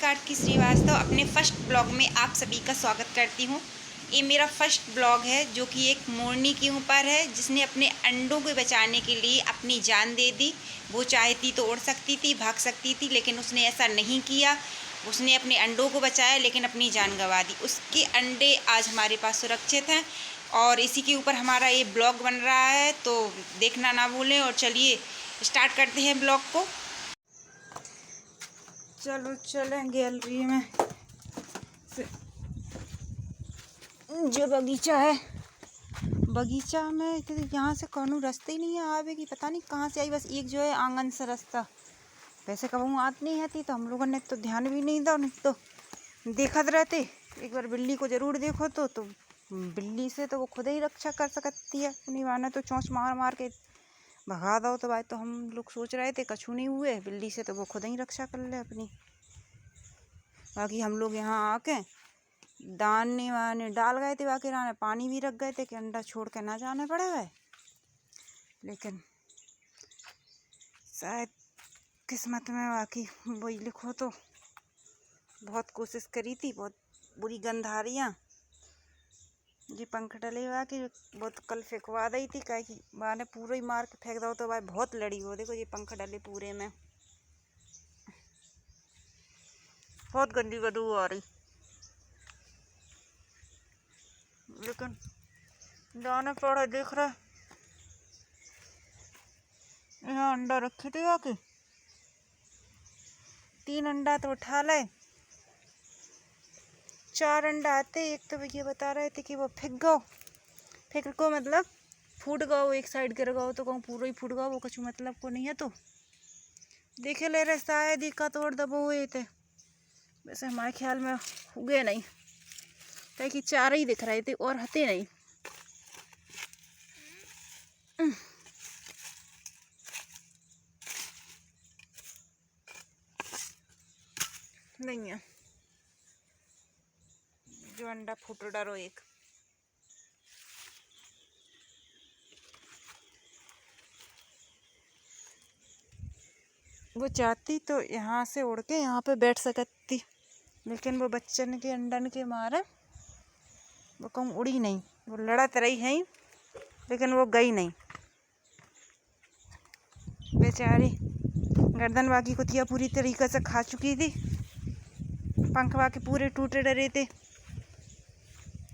कार्तिकी श्रीवास्तव अपने first blog में आप सभी का स्वागत करती हूँ। ये मेरा फर्स्ट ब्लॉग है जो कि एक मोरनी के ऊपर है जिसने अपने अंडों को बचाने के लिए अपनी जान दे दी। वो चाहती तो उड़ सकती थी, भाग सकती थी, लेकिन उसने ऐसा नहीं किया। उसने अपने अंडों को बचाया लेकिन अपनी जान गंवा दी। उसके अंडे आज हमारे पास सुरक्षित हैं और इसी के ऊपर हमारा ये ब्लॉग बन रहा है, तो देखना ना भूलें। और चलिए स्टार्ट करते हैं ब्लॉग को। चलो चलें गैलरी में जो बगीचा है, बगीचा में यहाँ से कौनो रास्ते ही नहीं है आवे की, पता नहीं कहाँ से आई। बस एक जो है आंगन से रास्ता, वैसे कब आती नहीं आती, तो हम लोगों ने तो ध्यान भी नहीं दिया, नहीं तो देखते रहते। एक बार बिल्ली को ज़रूर देखो तो बिल्ली से तो वो खुद ही रक्षा कर सकती है अपनी, माने तो चोंच मार मार के भगा दो। तो भाई तो हम लोग सोच रहे थे कछू नहीं हुए बिल्ली से, तो वो खुद ही रक्षा कर ले अपनी। बाकी हम लोग यहाँ आके दाने वाने डाल गए थे, बाकी राने पानी भी रख गए थे कि अंडा छोड़ के ना जाने पड़े है, लेकिन शायद किस्मत में बाकी वही लिखो। तो बहुत कोशिश करी थी, बहुत बुरी गंध आ रही है। ये पंख डले हुआ कि बहुत कल फेंकवा दी थी, कहे कि माने पूरा ही मार के फेंक दो तो भाई बहुत लड़ी हो। देखो ये पंख डले पूरे में, बहुत गंदी बदबू आ रही, लेकिन दाने पड़े देख रहे। यहाँ अंडा रखे थे आके 3 अंडा तो उठा ले, 4 अंडा आते। एक तो ये बता रहे थे कि वो फेंक गो, फेंक को मतलब फूट गो, एक साइड गिर गो तो कहूँ पूरा ही फूट गो, वो कुछ मतलब को नहीं है। तो देखे ले रहे शायद ही का तोड़ दबो हुए थे, वैसे हमारे ख्याल में हुए नहीं, क्या कि 4 ही दिख रहे थे और हते नहीं। नहीं है जो अंडा फूट डरो एक। वो चाहती तो यहाँ से उड़ के यहाँ पे बैठ सकती, लेकिन वो बच्चन के अंडन के मारे वो कहूँ उड़ी नहीं। वो लड़त रही है लेकिन वो गई नहीं बेचारी। गर्दन बाकी कुतिया पूरी तरीके से खा चुकी थी, पंख बाकी पूरे टूटे डरे थे।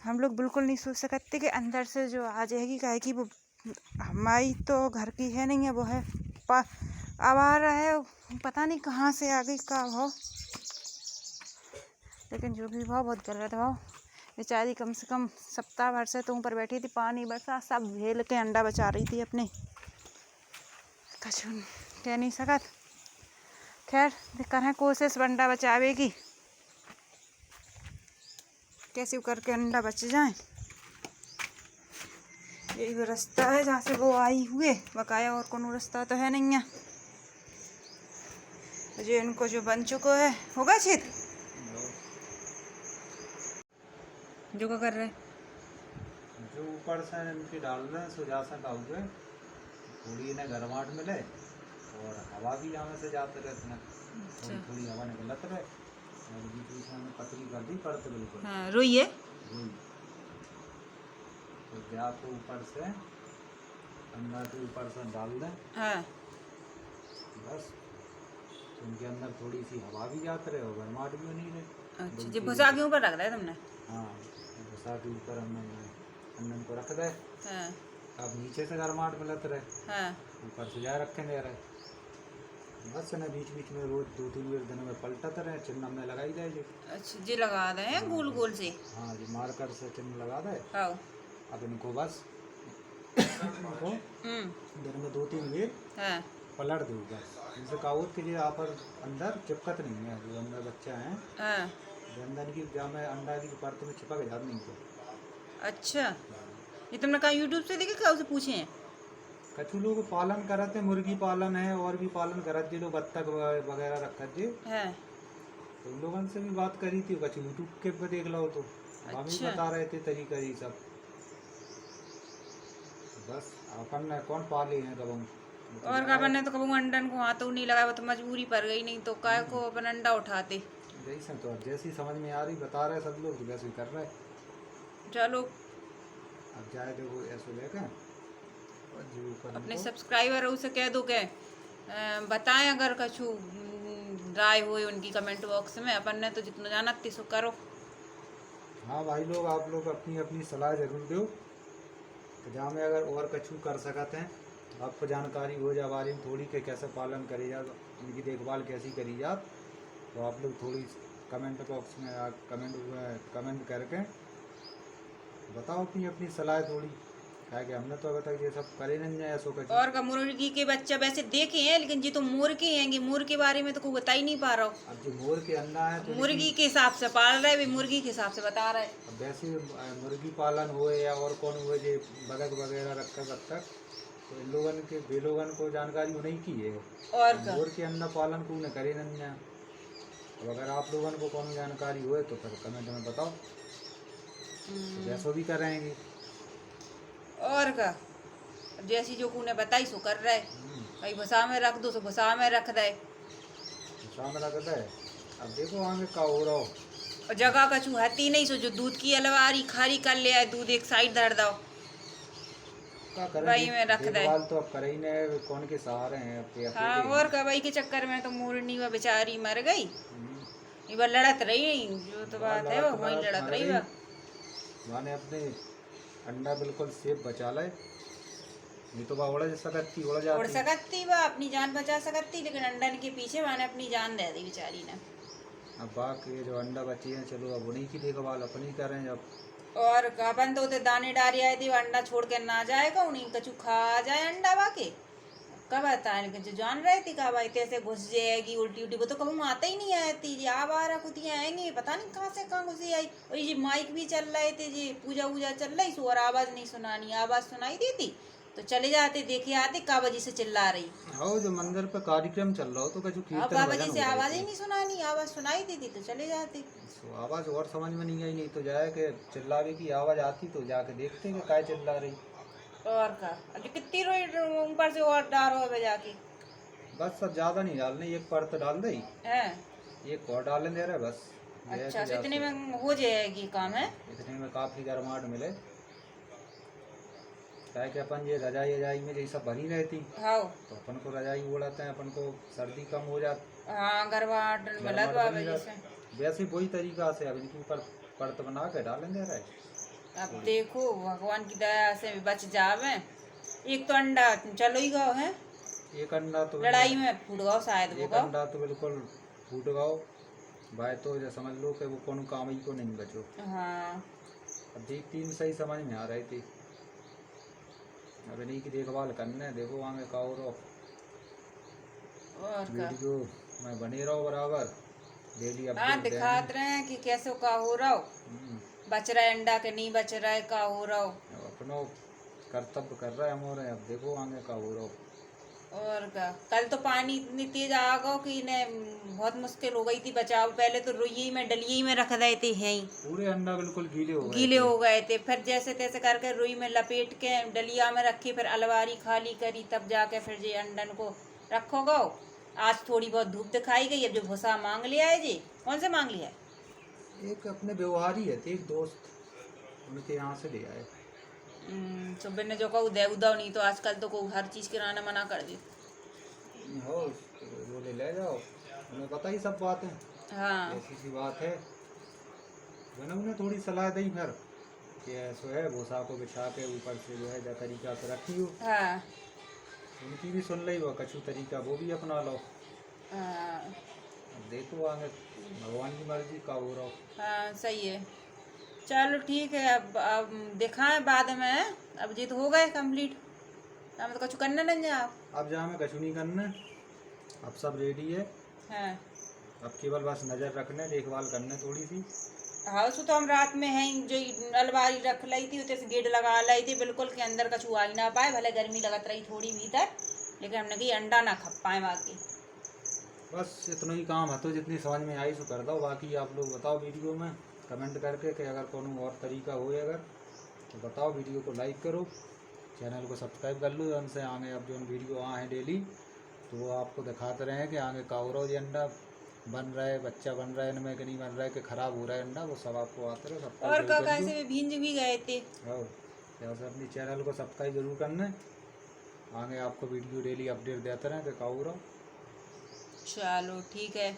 हम लोग बिल्कुल नहीं सोच सकते कि अंदर से जो आ जाएगी, काहे कि वो हमारी तो घर की है नहीं है, वो है आवारा है, पता नहीं कहाँ से आ गई का भाव। लेकिन जो भी भाव बहुत गलत भाव। बेचारी कम से कम सप्ताह भर से तो ऊपर बैठी थी, पानी बरसा सब झेल के अंडा बचा रही थी अपने। कुछ कह नहीं सकत, खैर करें कोशिश अंडा बचावे की, कैसे करके अंडा बच जाए। यही वो रास्ता है जहाँ से वो आई हुए, बकाया और कोनो रास्ता तो है नहीं है। जो इनको जो बन चुका है होगा छेद जो क्या कर रहे हैं, जो ऊपर से इनके डाल रहे हैं सुझा सा का हुए, थोड़ी इन्हें गर्माहट मिले और हवा भी यहाँ से जाते रहते हैं, थोड़ी थोड़ी हवा निकलत रहे। और बीच बीच में पतली कर दी पड़ते बिल्कुल। हाँ रुई है, रुई तो जा तो ऊपर से अंडा के ऊपर से डाल दें। हाँ बस उनके अंदर थोड़ी सी हवा भी जाते रहे और गर्माहट भी नहीं रहे। अच्छा जो भुसा के ऊपर रख दिया तुमने? हाँ भुसा के ऊपर हमने अंडन को रख दे। हाँ अब नीचे से गर्माहट मिलत रहे, हाँ ऊपर से जाए रखे दे रहे। बस ना बीच बीच में रोज 2-3 बार दिन में पलटते रहे, चिन्ह हमने लगाई दे जी। अच्छा जी लगा दे हैं गोल गोल से। हाँ जी मार्कर से चिन्ह लगा दे। हाँ अब इनको बस इनको दिन में 2-3 बार हाँ पलट दो बस। इनसे कावत के लिए आप अंदर चिपकत नहीं है, जो अंदर बच्चा है हाँ। अंदर की जहाँ में अंडा की परत में चिपक जाती नहीं तो। अच्छा ये तुमने कहा यूट्यूब से देखे, क्या उसे पूछे हैं? कछु लोग पालन करते, मुर्गी पालन है और भी पालन करते लोग, बत्तख वगैरह रखते हाँ। तो उन लोगों से भी बात करी थी, कछु यूट्यूब के पे देख लो तो हम भी अच्छा। बता रहे थे तरीका ही सब। बस अपन कौन पाले हैं कब और का बनने तो कबू अंडन को हाथों नहीं लगा, वो तो मजबूरी पर गई, नहीं तो काय को अपन अंडा उठाते। जैसे तो अब जैसी समझ में आ रही बता रहे सब लोग, तो वैसे ही कर रहे। चलो अब जाए देखो ऐसे लेकर और जो ऊपर अपने उनको सब्सक्राइबर उसे कह दो के बताएं अगर कछु राय हो उनकी कमेंट बॉक्स में। अपन ने तो जितना जाना इतनी सो करो। हाँ भाई लोग, आप लोग अपनी अपनी सलाह जरूर दो कि जहाँ में अगर और कछु कर सकते हैं, आपको जानकारी हो जा बारे में थोड़ी के कैसे पालन करी जा, इनकी देखभाल कैसी करी जा, तो आप लोग थोड़ी कमेंट बॉक्स में कमेंट करके बताओ अपनी अपनी सलाह थोड़ी। क्या कि हमने तो अभी तक ये सब करे नहीं है ऐसो कछु। और का मुर्गी के बच्चा वैसे देखे हैं, लेकिन ये तो मोर के हैं, मोर के बारे में तो कोई बता ही नहीं पा रहा हो। अब जो मोर के अंडा है तो मुर्गी के हिसाब से पाल रहे, भी मुर्गी के हिसाब से बता रहे। अब वैसे मुर्गी पालन हुए या और कौन हुए जो बतख वगैरह रखकर बतख, तो इन लोगन के बेलोगन को जानकारी नहीं की है। और का मोर के अंडा पालन को न करे नहीं है। अब अगर आप लोगन को कौन जानकारी हुए तो फिर कमेंट में बताओ, तो वैसो भी करेंगे। और का जैसी जो कूने बताई सो कर रहे। कहीं भुसा में रख दो तो भुसा में रख दे। शाम लगता है। अब देखो आगे का हो रहा हो। और जगह का चूहती नहीं सो जो दूध की अलवारी खाली कर ले आए, दूध एक साइड धर दो क्या करें, वही में रख दे। देखभाल तो अब करे ही नहीं, कौन के सहारे हैं अब के हाँ अकेले। और का वही के चक्कर में तो मोरनी व बेचारी मर गई। हम्म। ये बार लड़त रही, जो तो बात है वो वही लड़त मर रही गई। बा। माने अपने अंडा बिल्कुल सेफ बचा लाए, नहीं तो उड़ सकती उड़ उड़ जाती। सकती बा, अपनी जान बचा सकती, लेकिन अंडन के पीछे मैंने अपनी जान दे दी बेचारी ने। अब बाकी जो अंडा बची हैं, चलो अब उन्हीं की देखभाल अपनी करें अब। और अपन तो उते दाने डारी आई थी, वो अंडा छोड़ के ना जाएगा, उन्हीं कछु खा जाए अंडा बाके कब आता है। लेकिन जो जान रही थी कब आई ऐसे घुस जाएगी उल्टी उल्टी, वो तो कहूँ आता ही नहीं आती जी। आप आ रहा खुद आएंगी, पता नहीं कहाँ से कहाँ घुसी आई। और ये जी माइक भी चल रहे थे जी, पूजा वूजा चल रही सो, और आवाज़ नहीं सुनानी, आवाज़ सुनाई दी थी तो चले जाते, देखे आते का वजह से चिल्ला रही। हाँ जो मंदिर पे कार्यक्रम चल रहा हो तो कछु अब कीर्तन का भजन वजह से हो रहे आवाज़ ही थे। नहीं सुनानी, आवाज़ सुनाई दी थी तो चले जाते। तो आवाज़ और समझ में नहीं आई, नहीं तो जाए कि चिल्लावे की आवाज़ आती तो जाके देखते कि काय चिल्ला रही। और का अरे कितनी रोई ऊपर से और डारो है जाके। बस सब ज़्यादा नहीं डालने, एक परत डाल दे, हैं एक और डालने दे रहे बस। अच्छा, तो इतने में हो जाएगी काम है। इतने में काफ़ी गर्माहट मिले। क्या है कि अपन ये रजाई रजाई में जैसा भरी रहती, हाँ तो अपन को रजाई ओढ़ाते हैं, अपन को सर्दी कम हो जाती। हाँ गरबाहट मिलत बा वजह से। वैसे वही तरीका से अब इनके ऊपर परत बना के डालें दे रहे। अब देखो भगवान की दया से बच जावे। एक तो अंडा चलो ही गो है, एक अंडा तो लड़ाई में फूट गो शायद वो एक गो। अंडा तो बिल्कुल फूट गओ भाई, तो जो समझ लो कि वो कौन काम ही को नहीं बचो। हाँ अब देखती में सही समझ में आ रही थी। अब इन्हीं की देखभाल करने, देखो आगे का हो रहा और का वीडियो मैं बने रहो बराबर डेली हाँ अपडेट दिखाते रहे हैं कि कैसे का हो रहा हो, बच रहा है अंडा के नहीं बच रहा है का हो रहा हो। अपनो कर्तव्य कर रहे हम हो रहे हैं, अब देखो आगे का हो रहा हो। और का कल तो पानी इतनी तेज आ गो कि इन्हें बहुत मुश्किल हो गई थी बचाव। पहले तो रुई में डलिये में रख रहे थे, यहीं पूरे अंडा बिल्कुल गीले हो गए गीले थे। हो गए थे। फिर जैसे तैसे करके रुई में लपेट के डलिया में रखी, फिर अलमारी खाली करी, तब जाके फिर जे अंडन को रखो गो। आज थोड़ी बहुत धूप दिखाई गई। अब जो भूसा मांग लिया है जी, कौन से मांग लिया है? एक अपने व्यवहारी है थे, एक दोस्त, उनके यहाँ से ले आए। सुबह ने जो कहूँ दे उदाव, नहीं तो आजकल तो को हर चीज़ किराना मना कर दी। हो वो ले जाओ, उन्हें पता ही सब बात है। हाँ ऐसी सी बात है। मैंने उन्हें थोड़ी सलाह दी फिर कि ऐसा है, भूसा को बिछा के ऊपर से जो है जो तरीका से रखी हो। हाँ उनकी भी सुन ली, वो कछु तरीका वो भी अपना लो। हाँ अब देखो आगे भगवान की मर्जी का हो रहा हो। हाँ सही है। चलो ठीक है, अब दिखाएं बाद में। अब जी तो हो गए कंप्लीट, अब तो कुछ करना नहीं है आप। अब जहाँ में कछु नहीं करना, अब सब रेडी है। हाँ अब केवल बस नज़र रखने, देखभाल करने थोड़ी सी। हाँ उसको तो हम रात में हैं जो अलमारी रख लाई थी, उतने से गेट लगा लाई थी बिल्कुल के अंदर कछु आ ही ना पाए। भले गर्मी लगत रही थोड़ी भीतर, लेकिन हमने कही अंडा ना खप पाए बाकी। बस इतना ही काम है, तो जितनी समझ में आई सो कर दो। बाकी आप लोग बताओ वीडियो में कमेंट करके कि अगर कोनो और तरीका हो अगर तो बताओ। वीडियो को लाइक करो, चैनल को सब्सक्राइब कर लो। हमसे आगे अब जो वीडियो आए हैं डेली, तो वो आपको दिखाते रहे कि आगे का हो रहा हो। ये अंडा बन रहे, बच्चा बन रहे इनमें कि नहीं बन रहे, कि खराब हो रहा है अंडा, वो सब आपको आते रहे सबका और जरूर काका करियो। ऐसे भींज भी गए थे। और जैसे अपनी चैनल को सब्सक्राइब जरूर करना है, आगे आपको वीडियो डेली अपडेट देते रहे कि काऊ रहो। चलो ठीक है।